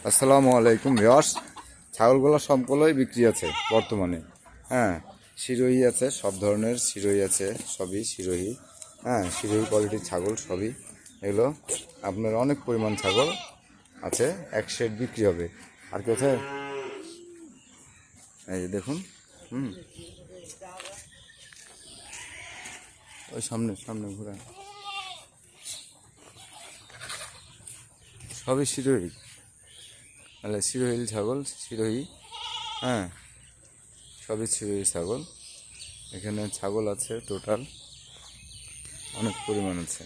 আসসালামু আলাইকুম ভিউয়ার্স। ছাগলগুলো সবগুলোই বিক্রি আছে বর্তমানে। হ্যাঁ, শিরোহী আছে, সব ধরনের শিরোহী আছে, সবই শিরোহী। হ্যাঁ, শিরোহী কোয়ালিটির ছাগল সবই এগুলো। আপনার অনেক পরিমাণ ছাগল আছে, এক সেট বিক্রি হবে। আর কোথায় এই যে দেখুন, ওই সামনে সামনে ঘুরে সবই শিরোহী, তাহলে শিরোহী ছাগল, শিরোহী। হ্যাঁ, সবই শিরোহী ছাগল। এখানে ছাগল আছে টোটাল অনেক পরিমাণ আছে।